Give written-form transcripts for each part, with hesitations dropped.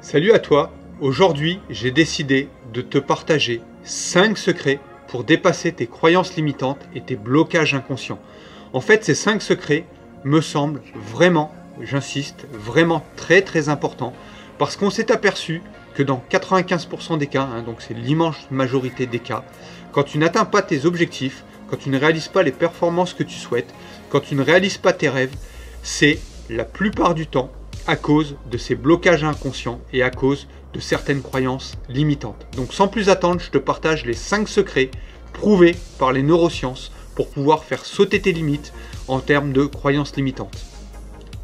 Salut à toi, aujourd'hui j'ai décidé de te partager 5 secrets pour dépasser tes croyances limitantes et tes blocages inconscients. En fait, ces 5 secrets me semblent vraiment, j'insiste, vraiment très importants parce qu'on s'est aperçu que dans 95% des cas, donc c'est l'immense majorité des cas, quand tu n'atteins pas tes objectifs, quand tu ne réalises pas les performances que tu souhaites, quand tu ne réalises pas tes rêves, c'est la plupart du temps à cause de ces blocages inconscients et à cause de certaines croyances limitantes. Donc sans plus attendre, je te partage les 5 secrets prouvés par les neurosciences pour pouvoir faire sauter tes limites en termes de croyances limitantes.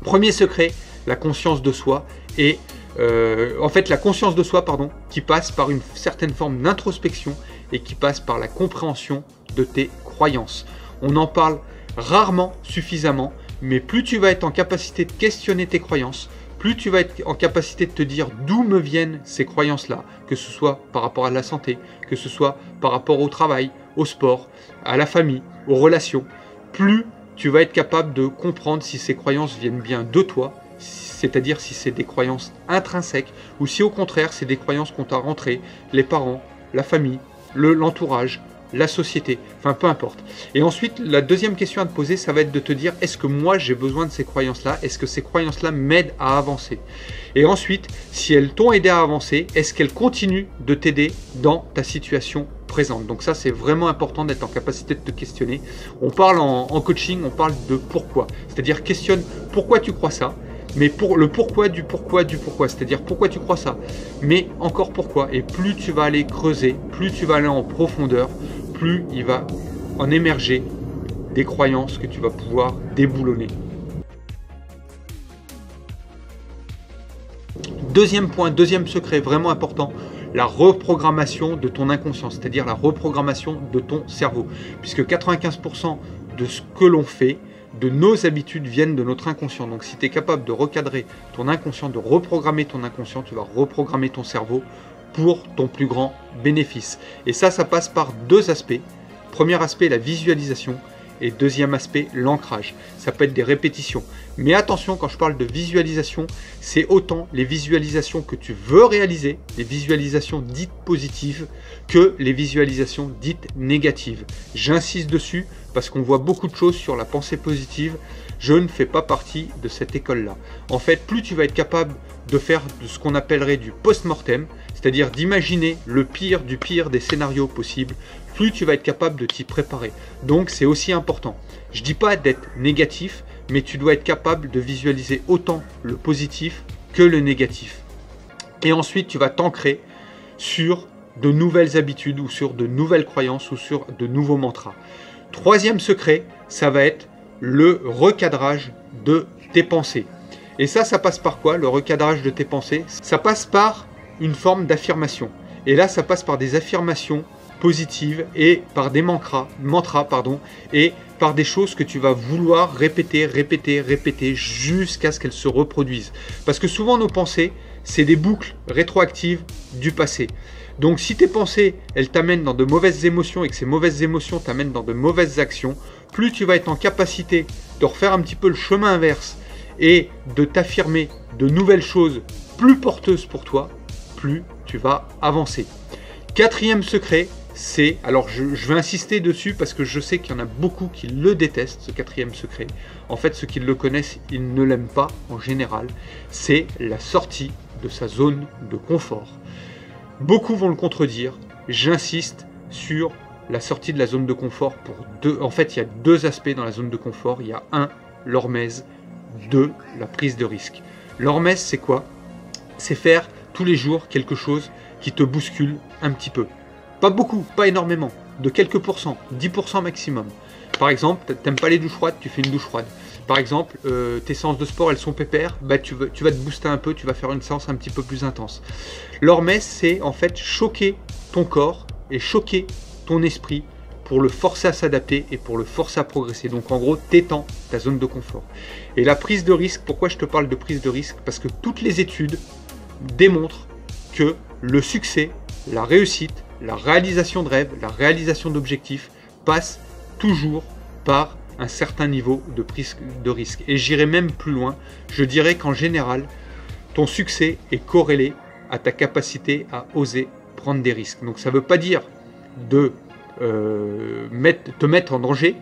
Premier secret, la conscience de soi et la conscience de soi, qui passe par une certaine forme d'introspection et qui passe par la compréhension de tes croyances. On en parle rarement suffisamment, mais plus tu vas être en capacité de questionner tes croyances, plus tu vas être en capacité de te dire d'où me viennent ces croyances-là, que ce soit par rapport à la santé, que ce soit par rapport au travail, au sport, à la famille, aux relations, plus tu vas être capable de comprendre si ces croyances viennent bien de toi, c'est-à-dire si c'est des croyances intrinsèques ou si au contraire c'est des croyances qu'on t'a rentrées, les parents, la famille, l'entourage, la société, enfin peu importe. Et ensuite, la deuxième question à te poser, ça va être de te dire, est-ce que moi j'ai besoin de ces croyances-là? Est-ce que ces croyances-là m'aident à avancer? Et ensuite, si elles t'ont aidé à avancer, est-ce qu'elles continuent de t'aider dans ta situation présente? Donc ça, c'est vraiment important d'être en capacité de te questionner. On parle en coaching, on parle de pourquoi. C'est-à-dire questionne pourquoi tu crois ça, mais pour le pourquoi, c'est-à-dire pourquoi tu crois ça, mais encore pourquoi. Et plus tu vas aller creuser, plus tu vas aller en profondeur, plus il va en émerger des croyances que tu vas pouvoir déboulonner. Deuxième point, deuxième secret vraiment important, la reprogrammation de ton inconscient, c'est-à-dire la reprogrammation de ton cerveau. Puisque 95% de ce que l'on fait, de nos habitudes viennent de notre inconscient. Donc si tu es capable de recadrer ton inconscient, de reprogrammer ton inconscient, tu vas reprogrammer ton cerveau pour ton plus grand bénéfice. Et ça passe par deux aspects. Premier aspect, la visualisation. Et deuxième aspect, l'ancrage. Ça peut être des répétitions. Mais attention, quand je parle de visualisation, c'est autant les visualisations que tu veux réaliser, les visualisations dites positives, que les visualisations dites négatives. J'insiste dessus parce qu'on voit beaucoup de choses sur la pensée positive. Je ne fais pas partie de cette école-là. En fait, plus tu vas être capable de faire de ce qu'on appellerait du post-mortem, c'est-à-dire d'imaginer le pire du pire des scénarios possibles, plus tu vas être capable de t'y préparer. Donc c'est aussi important. Je ne dis pas d'être négatif, mais tu dois être capable de visualiser autant le positif que le négatif. Et ensuite, tu vas t'ancrer sur de nouvelles habitudes ou sur de nouvelles croyances ou sur de nouveaux mantras. Troisième secret, ça va être le recadrage de tes pensées. Et ça passe par quoi, le recadrage de tes pensées? Ça passe par une forme d'affirmation. Et là, ça passe par des affirmations positives et par des mantras, et par des choses que tu vas vouloir répéter jusqu'à ce qu'elles se reproduisent. Parce que souvent, nos pensées, c'est des boucles rétroactives du passé. Donc si tes pensées, elles t'amènent dans de mauvaises émotions et que ces mauvaises émotions t'amènent dans de mauvaises actions, plus tu vas être en capacité de refaire un petit peu le chemin inverse et de t'affirmer de nouvelles choses plus porteuses pour toi, plus tu vas avancer. Quatrième secret, c'est, alors je vais insister dessus parce que je sais qu'il y en a beaucoup qui le détestent, ce quatrième secret. En fait, ceux qui le connaissent, ils ne l'aiment pas en général. C'est la sortie de sa zone de confort. Beaucoup vont le contredire. J'insiste sur la sortie de la zone de confort pour deux. En fait, il y a deux aspects dans la zone de confort. Il y a un, l'hormèse. Deux, la prise de risque. L'hormèse, c'est quoi? C'est faire tous les jours quelque chose qui te bouscule un petit peu. Pas beaucoup, pas énormément, de quelques pourcents, 10% maximum. Par exemple, t'aimes pas les douches froides, tu fais une douche froide. Par exemple, tes séances de sport, elles sont pépères, tu vas te booster un peu, tu vas faire une séance un petit peu plus intense. L'hormèse, c'est en fait choquer ton corps et choquer ton esprit pour le forcer à s'adapter et pour le forcer à progresser. Donc en gros, t'étends ta zone de confort. Et la prise de risque, pourquoi je te parle de prise de risque? Parce que toutes les études démontrent que le succès, la réussite, la réalisation de rêves, la réalisation d'objectifs passe toujours par un certain niveau de prise de risque. Et j'irai même plus loin, je dirais qu'en général, ton succès est corrélé à ta capacité à oser prendre des risques. Donc ça ne veut pas dire de te mettre en danger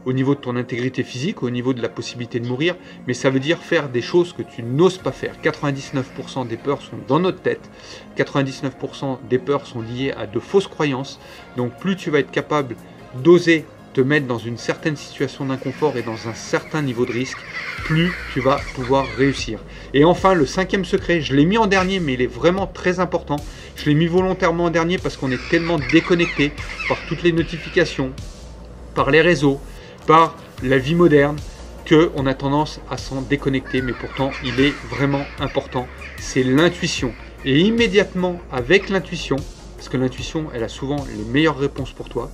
au niveau de ton intégrité physique, au niveau de la possibilité de mourir, mais ça veut dire faire des choses que tu n'oses pas faire. 99% des peurs sont dans notre tête, 99% des peurs sont liées à de fausses croyances, donc plus tu vas être capable d'oser te mettre dans une certaine situation d'inconfort et dans un certain niveau de risque, plus tu vas pouvoir réussir. Et enfin, le 5e secret, je l'ai mis en dernier, mais il est vraiment très important. Je l'ai mis volontairement en dernier parce qu'on est tellement déconnecté par toutes les notifications, par les réseaux, par la vie moderne, qu'on a tendance à s'en déconnecter, mais pourtant il est vraiment important, c'est l'intuition. Et immédiatement avec l'intuition, parce que l'intuition elle a souvent les meilleures réponses pour toi,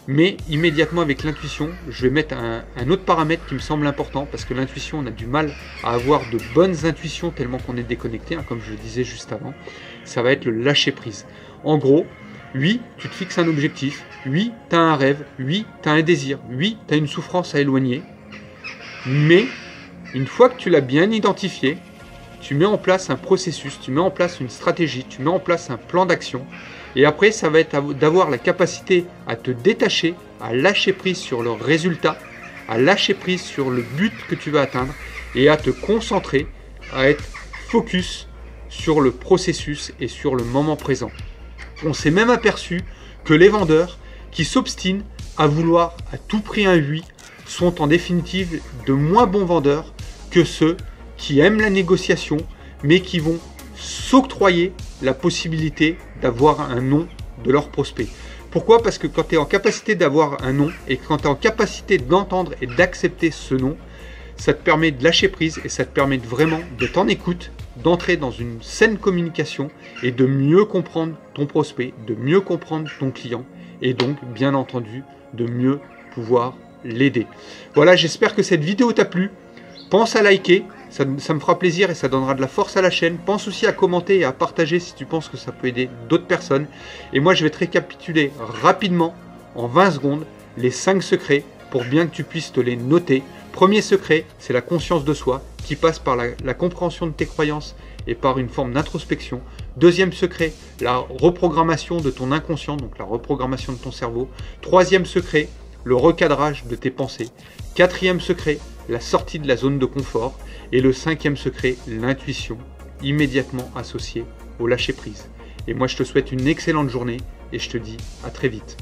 mais immédiatement avec l'intuition, je vais mettre un autre paramètre qui me semble important, parce que l'intuition, on a du mal à avoir de bonnes intuitions tellement qu'on est déconnecté, comme je le disais juste avant, ça va être le lâcher prise. En gros, oui, tu te fixes un objectif, oui, tu as un rêve, oui, tu as un désir, oui, tu as une souffrance à éloigner, mais une fois que tu l'as bien identifié, tu mets en place un processus, tu mets en place une stratégie, tu mets en place un plan d'action, et après ça va être d'avoir la capacité à te détacher, à lâcher prise sur le résultat, à lâcher prise sur le but que tu vas atteindre, et à te concentrer, à être focus sur le processus et sur le moment présent. On s'est même aperçu que les vendeurs qui s'obstinent à vouloir à tout prix un oui sont en définitive de moins bons vendeurs que ceux qui aiment la négociation mais qui vont s'octroyer la possibilité d'avoir un non de leur prospect. Pourquoi? Parce que quand tu es en capacité d'avoir un non et quand tu es en capacité d'entendre et d'accepter ce non, ça te permet de lâcher prise et ça te permet vraiment d'être en écoute, d'entrer dans une saine communication et de mieux comprendre ton prospect, de mieux comprendre ton client et donc bien entendu de mieux pouvoir l'aider. Voilà, j'espère que cette vidéo t'a plu. Pense à liker, ça me fera plaisir et ça donnera de la force à la chaîne. Pense aussi à commenter et à partager si tu penses que ça peut aider d'autres personnes. Et moi je vais te récapituler rapidement en 20 secondes les 5 secrets pour bien que tu puisses te les noter. Premier secret, c'est la conscience de soi qui passe par la compréhension de tes croyances et par une forme d'introspection. Deuxième secret, la reprogrammation de ton inconscient, donc la reprogrammation de ton cerveau. Troisième secret, le recadrage de tes pensées. Quatrième secret, la sortie de la zone de confort. Et le 5e secret, l'intuition, immédiatement associée au lâcher prise. Et moi je te souhaite une excellente journée et je te dis à très vite.